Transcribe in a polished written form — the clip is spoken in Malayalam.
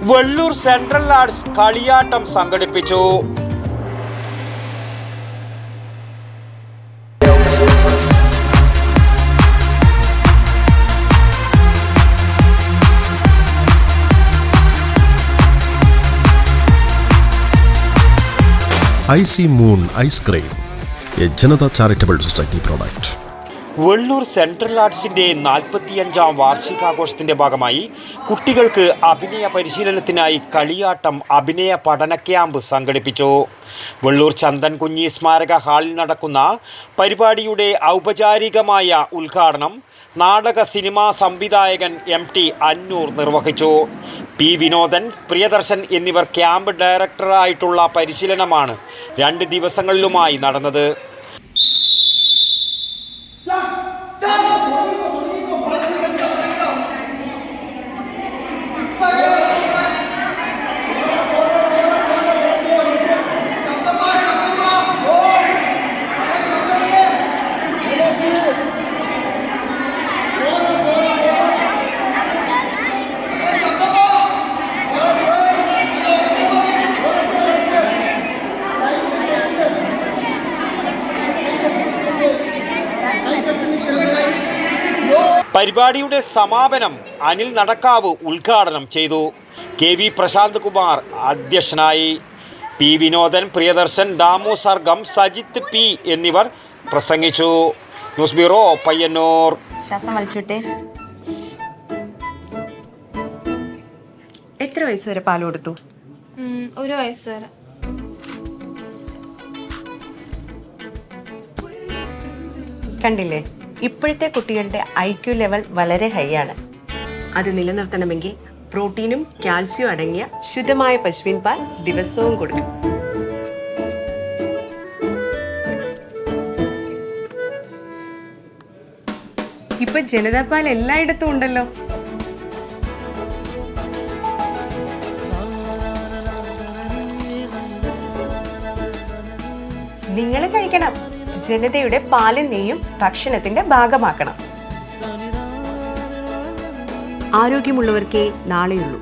വെള്ളൂർ സെൻട്രൽ ആർട്സ് കളിയാട്ടം സംഘടിപ്പിച്ചു. Icy moon ice cream, A Janata charitable society product. Vellur central ആർട്സിൻ്റെ 45-ാം വാർഷികാഘോഷത്തിൻ്റെ ഭാഗമായി കുട്ടികൾക്ക് അഭിനയ പരിശീലനത്തിനായി കളിയാട്ടം അഭിനയ പഠന ക്യാമ്പ് സംഘടിപ്പിച്ചു. വെള്ളൂർ ചന്ദൻ കുഞ്ഞി സ്മാരക ഹാളിൽ നടക്കുന്ന പരിപാടിയുടെ ഔപചാരികമായ ഉദ്ഘാടനം നാടക സിനിമാ സംവിധായകൻ MT അന്നൂർ നിർവഹിച്ചു. P. വിനോദൻ, പ്രിയദർശൻ എന്നിവർ ക്യാമ്പ് ഡയറക്ടറായിട്ടുള്ള പരിശീലനമാണ് 2 ദിവസങ്ങളിലുമായി നടന്നത്. പരിപാടിയുടെ സമാപനം അനിൽ നടക്കാവ് ഉദ്ഘാടനം ചെയ്തു. KV പ്രശാന്ത് കുമാർ അധ്യക്ഷനായി. P. വിനോദൻ, പ്രിയദർശൻ, ദാമു സർഗം, സജിത്ത് P എന്നിവർ പ്രസംഗിച്ചു. News bureau, Payyanur. ശ്വാസം വലിച്ചുവിട്ടെ. എത്ര വയസ്സ് വരെ പാൽ കൊടുത്തു? 1 വയസ്സ് വരെ. കണ്ടില്ലേ, ഇപ്പോഴത്തെ കുട്ടികളുടെ IQ ലെവൽ വളരെ ഹൈ ആണ്. അത് നിലനിർത്തണമെങ്കിൽ പ്രോട്ടീനും കാൽസ്യവും അടങ്ങിയ ശുദ്ധമായ പശുവിൻ പാൽ ദിവസവും കൊടുക്കും. ഇപ്പൊ ജനതാ പാൽ എല്ലായിടത്തും ഉണ്ടല്ലോ. നിങ്ങൾ കഴിക്കണം. ജനതയുടെ പാലും നെയ്യും ഭക്ഷണത്തിന്റെ ഭാഗമാക്കണം. ആരോഗ്യമുള്ളവർക്കേ നാളെയുള്ളൂ.